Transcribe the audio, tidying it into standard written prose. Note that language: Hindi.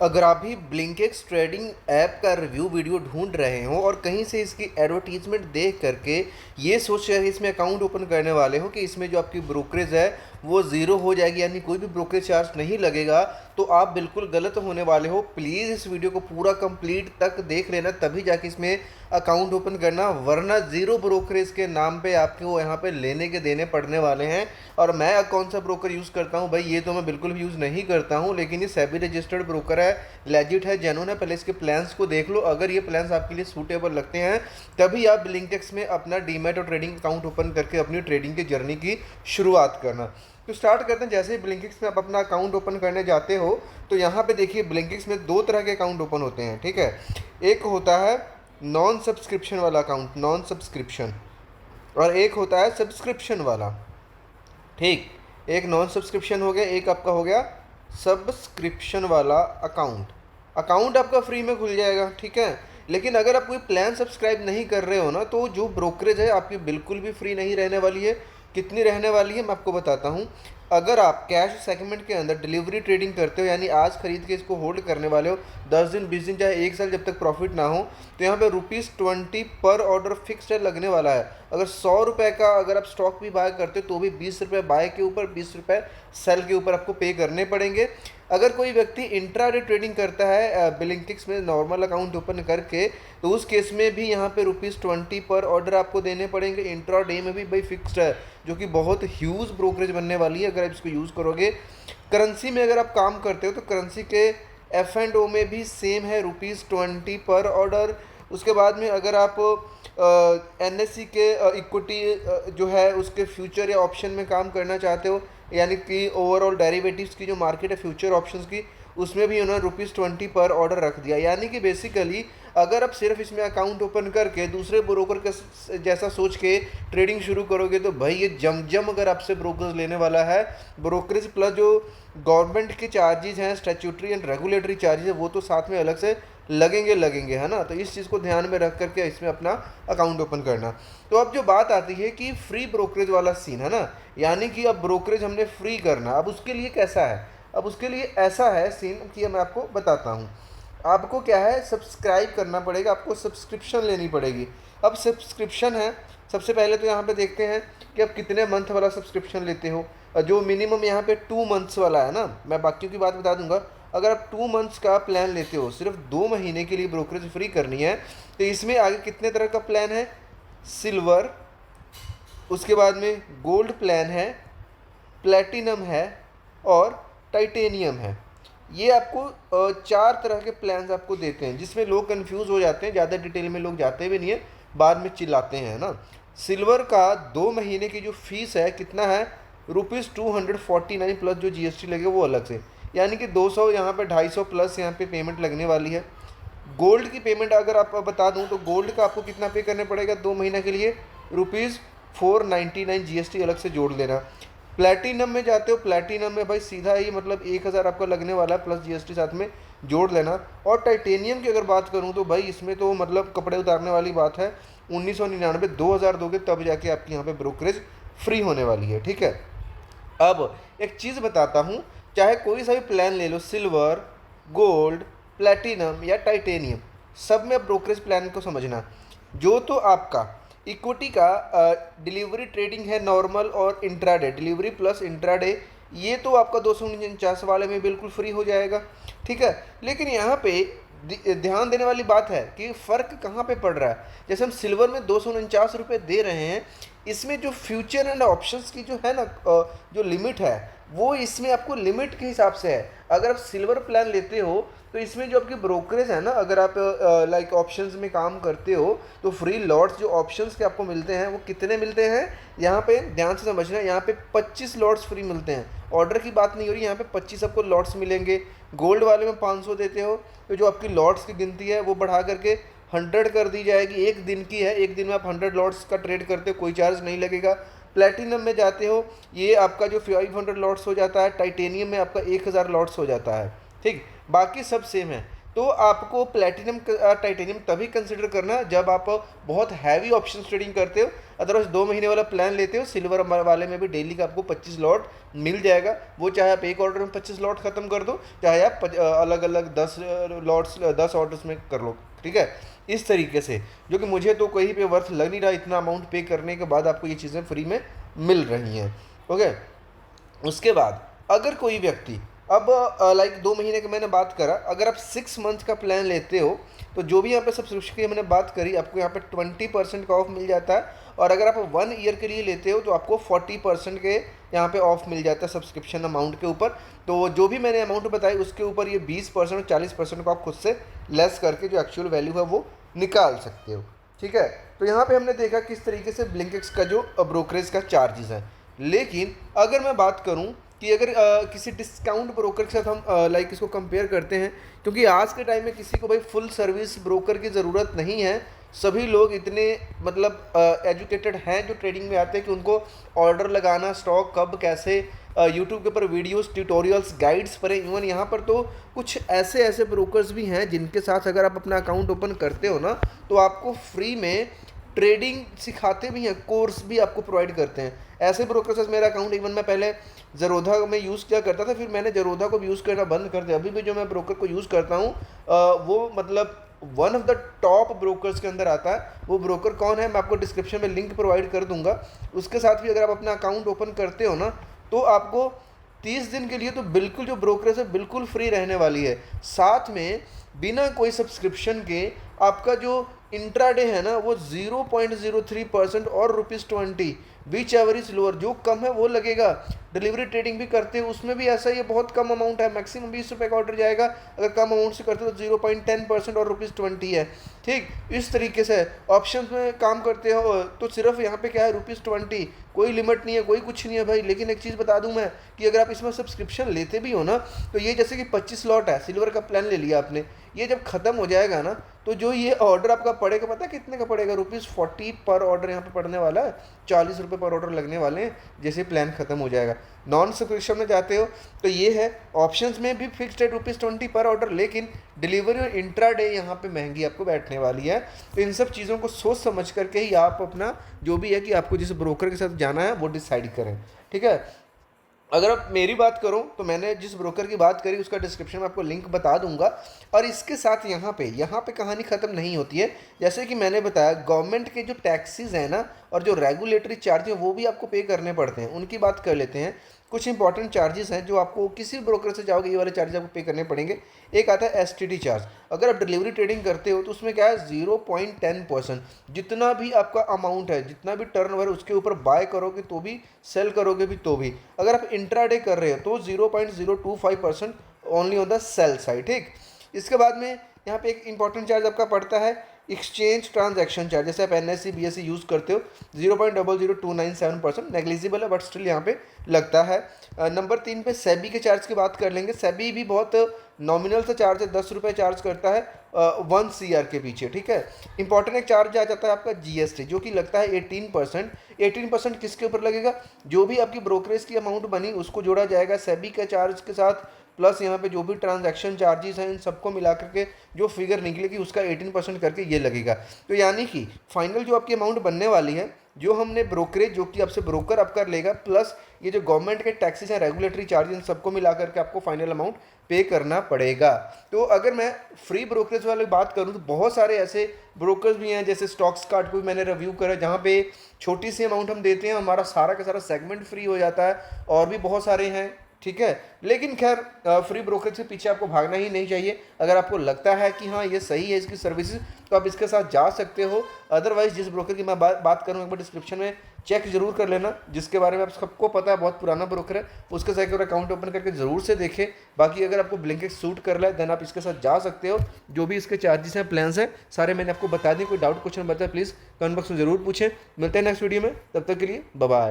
अगर आप भी ब्लिंकिक्स ट्रेडिंग ऐप का रिव्यू वीडियो ढूंढ रहे हो और कहीं से इसकी एडवर्टीजमेंट देख करके ये सोच रहे इसमें अकाउंट ओपन करने वाले हो कि इसमें जो आपकी ब्रोकरेज है वो ज़ीरो हो जाएगी, यानी कोई भी ब्रोकरेज चार्ज नहीं लगेगा, तो आप बिल्कुल गलत होने वाले हो। प्लीज़ इस वीडियो को पूरा कंप्लीट तक देख लेना, तभी जाके इसमें अकाउंट ओपन करना, वरना ज़ीरो ब्रोकरेज के नाम पे आपको यहाँ पे लेने के देने पड़ने वाले हैं। और मैं कौन सा ब्रोकर यूज़ करता हूँ भाई, ये तो मैं बिल्कुल भी यूज़ नहीं करता हूँ, लेकिन ये सेबी रजिस्टर्ड ब्रोकर है, लेजिट है, जेन्युइन है। पहले इसके प्लान्स को देख लो, अगर ये प्लान्स आपके लिए सूटेबल लगते हैं तभी आप ब्लिंकिक्स में अपना डीमैट और ट्रेडिंग अकाउंट ओपन करके अपनी ट्रेडिंग की जर्नी की शुरुआत करना। तो स्टार्ट करते हैं। जैसे ही ब्लिंकिक्स में आप अपना अकाउंट ओपन करने जाते हो तो यहाँ पे देखिए ब्लिंकिक्स में दो तरह के अकाउंट ओपन होते हैं, ठीक है। एक होता है नॉन सब्सक्रिप्शन वाला अकाउंट, नॉन सब्सक्रिप्शन, और एक होता है सब्सक्रिप्शन वाला, ठीक। एक नॉन सब्सक्रिप्शन हो गया, एक आपका हो गया सब्सक्रिप्शन वाला अकाउंट। अकाउंट आपका फ्री में खुल जाएगा, ठीक है। लेकिन अगर आप कोई प्लान सब्सक्राइब नहीं कर रहे हो ना, तो जो ब्रोकरेज है आपकी बिल्कुल भी फ्री नहीं रहने वाली है। कितनी रहने वाली है मैं आपको बताता हूँ। अगर आप कैश सेगमेंट के अंदर डिलीवरी ट्रेडिंग करते हो, यानी आज खरीद के इसको होल्ड करने वाले हो 10 दिन 20 दिन चाहे 1 साल, जब तक प्रॉफिट ना हो, तो यहाँ पे ₹20 पर ऑर्डर फिक्स्ड लगने वाला है। अगर 100 रुपये का अगर आप स्टॉक भी बाय करते हो तो भी 20 रुपये बाय के ऊपर 20 रुपये सेल के ऊपर आपको पे करने पड़ेंगे। अगर कोई व्यक्ति इंट्राडे ट्रेडिंग करता है ब्लिंकिक्स में नॉर्मल अकाउंट ओपन करके, तो उस केस में भी यहाँ पे ₹20 पर ऑर्डर आपको देने पड़ेंगे। इंट्राडे में भी भाई फिक्स्ड है, जो कि बहुत ह्यूज ब्रोकरेज बनने वाली है अगर आप इसको यूज़ करोगे। करेंसी में अगर आप काम करते हो तो करेंसी के F&O में भी सेम है, ₹20 पर ऑर्डर। उसके बाद में अगर आप NSE के इक्विटी जो है उसके फ्यूचर या ऑप्शन में काम करना चाहते हो, यानी कि ओवरऑल डेरिवेटिव्स की जो मार्केट है फ्यूचर ऑप्शंस की, उसमें भी उन्होंने ₹20 पर ऑर्डर रख दिया। यानी कि बेसिकली अगर आप सिर्फ इसमें अकाउंट ओपन करके दूसरे ब्रोकर के जैसा सोच के ट्रेडिंग शुरू करोगे तो भाई ये जम अगर आपसे ब्रोकर्स लेने वाला है। ब्रोकरेज प्लस जो गवर्नमेंट के चार्जेज हैं, स्टैट्यूटरी एंड रेगुलेटरी चार्जेज है, वो तो साथ में अलग से लगेंगे, है ना। तो इस चीज़ को ध्यान में रख करके इसमें अपना अकाउंट ओपन करना। तो अब जो बात आती है कि फ्री ब्रोकरेज वाला सीन है ना, यानी कि अब ब्रोकरेज हमने फ्री करना। अब उसके लिए कैसा है, अब उसके लिए ऐसा है सीन कि मैं आपको बताता हूँ। आपको क्या है, सब्सक्राइब करना पड़ेगा, आपको सब्सक्रिप्शन लेनी पड़ेगी। अब सब्सक्रिप्शन है, सबसे पहले तो यहाँ पे देखते हैं कि आप कितने मंथ वाला सब्सक्रिप्शन लेते हो। जो मिनिमम यहाँ पे 2 मंथ्स वाला है ना, मैं बाकियों की बात बता दूंगा। अगर आप 2 मंथ्स का प्लान लेते हो, सिर्फ 2 महीने के लिए ब्रोकरेज फ्री करनी है, तो इसमें आगे कितने तरह का प्लान है, सिल्वर, उसके बाद में गोल्ड प्लान है, प्लेटिनम है और टाइटेनियम है। ये आपको 4 तरह के प्लान्स आपको देते हैं, जिसमें लोग कंफ्यूज हो जाते हैं, ज़्यादा डिटेल में लोग जाते भी नहीं है, बाद में चिल्लाते हैं ना। सिल्वर का 2 महीने की जो फीस है कितना है, ₹249 प्लस जो GST लगे वो अलग से, यानी कि 200 यहाँ पे 250 प्लस यहाँ पे पेमेंट लगने वाली है। गोल्ड की पेमेंट अगर आप बता दूं तो गोल्ड का आपको कितना पे करने पड़ेगा 2 महीने के लिए, ₹499 GST अलग से जोड़ लेना। प्लेटिनम में जाते हो, प्लेटिनम में भाई सीधा ही मतलब 1000 आपका लगने वाला है प्लस GST साथ में जोड़ लेना। और टाइटेनियम की अगर बात करूं तो भाई इसमें तो मतलब कपड़े उतारने वाली बात है, 1999 2000 दोगे तब जाके आपकी यहाँ पे ब्रोकरेज फ्री होने वाली है, ठीक है। अब एक चीज़ बताता हूँ, चाहे कोई सा भी प्लान ले लो, सिल्वर, गोल्ड, प्लेटिनम या टाइटेनियम, सब में ब्रोकरेज प्लान को समझना। जो तो आपका इक्विटी का डिलीवरी ट्रेडिंग है नॉर्मल और इंट्राडे, डिलीवरी प्लस इंट्राडे, ये तो आपका 249 वाले में बिल्कुल फ्री हो जाएगा, ठीक है। लेकिन यहाँ पे ध्यान देने वाली बात है कि फ़र्क कहाँ पे पड़ रहा है। जैसे हम सिल्वर में 249 रुपये दे रहे हैं, इसमें जो फ्यूचर एंड ऑप्शंस की जो है ना जो लिमिट है, वो इसमें आपको लिमिट के हिसाब से है। अगर आप सिल्वर प्लान लेते हो तो इसमें जो आपकी ब्रोकरेज है ना, अगर आप लाइक ऑप्शंस में काम करते हो तो फ्री लॉट्स जो ऑप्शंस के आपको मिलते हैं वो कितने मिलते हैं, यहाँ पे ध्यान से समझना, यहाँ पे 25 लॉट्स फ्री मिलते हैं। ऑर्डर की बात नहीं हो रही, यहाँ पे 25 आपको लॉट्स मिलेंगे। गोल्ड वाले में 500 देते हो तो जो आपकी लॉट्स की गिनती है वो बढ़ा करके 100 कर दी जाएगी। एक दिन की है, एक दिन में आप 100 लॉट्स का ट्रेड करते हो, कोई चार्ज नहीं लगेगा। प्लेटिनम में जाते हो, ये आपका जो 500 लॉट्स हो जाता है। टाइटेनियम में आपका 1000 लॉट्स हो जाता है, ठीक। बाकी सब सेम है। तो आपको प्लेटिनम टाइटेनियम तभी कंसिडर करना जब आप बहुत हैवी ऑप्शन ट्रेडिंग करते हो। अदरवाइज 2 महीने वाला प्लान लेते हो, सिल्वर वाले में भी डेली का आपको 25 लॉट मिल जाएगा। वो चाहे आप एक ऑर्डर में 25 लॉट खत्म कर दो, चाहे आप अलग अलग 10 लॉट्स 10 ऑर्डर्स में कर लो, ठीक है। इस तरीके से, जो कि मुझे तो कहीं पे वर्थ लग नहीं रहा, इतना अमाउंट पे करने के बाद आपको ये चीज़ें फ्री में मिल रही हैं। ओके, उसके बाद अगर कोई व्यक्ति अब लाइक 2 महीने की मैंने बात करा, अगर आप 6 मंथ का प्लान लेते हो तो जो भी यहाँ पे सब्सक्रिप्शन की मैंने बात करी, आपको यहाँ पे 20% का ऑफ मिल जाता है। और अगर आप 1 ईयर के लिए लेते हो तो आपको 40% के यहाँ पे ऑफ मिल जाता है सब्सक्रिप्शन अमाउंट के ऊपर। तो जो भी मैंने अमाउंट बताई उसके ऊपर ये 20% और 40% को आप खुद से लेस करके जो एक्चुअल वैल्यू है वो निकाल सकते हो, ठीक है। तो यहाँ पे हमने देखा किस तरीके से ब्लिंकिट्स का जो ब्रोकरेज का चार्जेस है। लेकिन अगर मैं बात करूँ कि अगर किसी डिस्काउंट ब्रोकर के साथ हम लाइक इसको कंपेयर करते हैं, क्योंकि आज के टाइम में किसी को भाई फुल सर्विस ब्रोकर की ज़रूरत नहीं है। सभी लोग इतने मतलब एजुकेटेड हैं जो ट्रेडिंग में आते हैं कि उनको ऑर्डर लगाना, स्टॉक कब कैसे, यूट्यूब के ऊपर वीडियोस, ट्यूटोरियल्स, गाइड्स पढ़े। इवन यहाँ पर तो कुछ ऐसे ऐसे ब्रोकर्स भी हैं जिनके साथ अगर आप अपना अकाउंट ओपन करते हो ना, तो आपको फ्री में ट्रेडिंग सिखाते भी हैं, कोर्स भी आपको प्रोवाइड करते हैं। ऐसे ब्रोकर से मेरा अकाउंट, इवन मैं पहले ज़रोधा में यूज़ किया करता था, फिर मैंने ज़रोधा को भी यूज़ करना बंद कर दिया। अभी भी जो मैं ब्रोकर को यूज़ करता हूँ वो मतलब one of the top brokers के अंदर आता है। वो ब्रोकर कौन है मैं आपको डिस्क्रिप्शन में लिंक प्रोवाइड कर दूंगा। उसके साथ भी अगर आप अपना अकाउंट ओपन करते हो ना, तो आपको 30 दिन के लिए तो बिल्कुल जो ब्रोकरेज है बिल्कुल फ्री रहने वाली है। साथ में बिना कोई सब्सक्रिप्शन के आपका जो इंट्राडे है ना, वो 0.03% और ₹20 विच एवर इज लोअर, जो कम है वो लगेगा। डिलीवरी ट्रेडिंग भी करते हो उसमें भी ऐसा ही है, बहुत कम अमाउंट है, मैक्सिमम ₹20 का ऑर्डर जाएगा। अगर कम अमाउंट से करते हो तो 0.10% और ₹20 है, ठीक। इस तरीके से ऑप्शन में काम करते हो तो सिर्फ यहाँ पे क्या है, ₹20, कोई लिमिट नहीं है, कोई कुछ नहीं है भाई। लेकिन एक चीज़ बता दूं मैं कि अगर आप इसमें सब्सक्रिप्शन लेते भी हो ना, तो ये जैसे कि 25 लॉट है, सिल्वर का प्लान ले लिया आपने, ये जब खत्म हो जाएगा ना, तो जो ये ऑर्डर आपका पड़ेगा, पता है कितने का पड़ेगा? ₹40 पर ऑर्डर यहाँ पे पड़ने वाला है, ₹40 पर ऑर्डर लगने वाले हैं जैसे प्लान खत्म हो जाएगा। नॉन सब्सक्रिप्शन में जाते हो तो ये है, ऑप्शंस में भी फिक्स्ड है ₹20 पर ऑर्डर, लेकिन डिलीवरी और इंट्राडे यहाँ पे महंगी आपको बैठने वाली है। तो इन सब चीज़ों को सोच समझ करके ही आप अपना जो भी है कि आपको जिस ब्रोकर के साथ जाना है वो डिसाइड करें, ठीक है। अगर आप मेरी बात करो तो मैंने जिस ब्रोकर की बात करी उसका डिस्क्रिप्शन में आपको लिंक बता दूंगा। और इसके साथ यहाँ पे कहानी ख़त्म नहीं होती है। जैसे कि मैंने बताया, गवर्नमेंट के जो टैक्सेस हैं ना और जो रेगुलेटरी चार्ज है वो भी आपको पे करने पड़ते हैं। उनकी बात कर लेते हैं। कुछ इंपॉर्टेंट चार्जेस हैं जो आपको किसी ब्रोकर से जाओगे ये वाले चार्जेस आपको पे करने पड़ेंगे। एक आता है एसटीडी चार्ज। अगर आप डिलीवरी ट्रेडिंग करते हो तो उसमें क्या है, 0.10%, जितना भी आपका अमाउंट है, जितना भी टर्नओवर उसके ऊपर बाय करोगे तो भी, सेल करोगे भी तो भी। अगर आप इंट्राडे कर रहे हो तो 0.025% only on the sell side, ठीक। इसके बाद में यहाँ पे एक इंपॉर्टेंट चार्ज आपका पड़ता है एक्सचेंज ट्रांजैक्शन चार्ज। जैसे आप एनएससी बीएससी यूज़ करते हो, 0.00297%, नेग्लिजिबल है बट स्टिल यहाँ पे लगता है। नंबर 3 पे सेबी के चार्ज की बात कर लेंगे। सेबी भी बहुत नॉमिनल सा चार्ज है, ₹10 चार्ज करता है 1 CR के पीछे, ठीक है। इंपॉर्टेंट एक चार्ज आ जाता है आपका जीएसटी, जो कि लगता है 18%। 18% किसके ऊपर लगेगा? जो भी आपकी ब्रोकरेज की अमाउंट बनी उसको जोड़ा जाएगा सेबी के चार्ज के साथ, प्लस यहाँ पे जो भी ट्रांजैक्शन चार्जेस हैं इन सबको मिला करके जो फिगर निकलेगी उसका 18% करके ये लगेगा। तो यानी कि फाइनल जो आपकी अमाउंट बनने वाली है, जो हमने ब्रोकरेज जो कि आपसे ब्रोकर आप कर लेगा, प्लस ये जो गवर्नमेंट के टैक्सेस हैं, रेगुलेटरी चार्जेस, इन सबको मिला करके आपको फाइनल अमाउंट पे करना पड़ेगा। तो अगर मैं फ्री ब्रोकरेज वाली बात करूं तो बहुत सारे ऐसे ब्रोकर्स भी हैं, जैसे स्टॉक्स कार्ड को भी मैंने रिव्यू करा, जहां पे छोटी सी अमाउंट हम देते हैं, हमारा सारा का सारा सेगमेंट फ्री हो जाता है। और भी बहुत सारे हैं, ठीक है। लेकिन खैर फ्री ब्रोकरेज के पीछे आपको भागना ही नहीं चाहिए। अगर आपको लगता है कि हाँ ये सही है इसकी सर्विसेज, तो आप इसके साथ जा सकते हो। अदरवाइज जिस ब्रोकर की मैं बात करूँ, एक बार डिस्क्रिप्शन में चेक जरूर कर लेना, जिसके बारे में आप सबको पता है, बहुत पुराना ब्रोकर है, उसके साथ एक बार अकाउंट ओपन करके जरूर से देखें। बाकी अगर आपको ब्लिंकिट सूट कर रहा है देन आप इसके साथ जा सकते हो। जो भी इसके चार्जेस हैं, प्लान्स हैं, सारे मैंने आपको बता दी। कोई डाउट क्वेश्चन बता प्लीज़ कमेंट बॉक्स में जरूर पूछें। मिलते हैं नेक्स्ट वीडियो में, तब तक के लिए बाय बाय।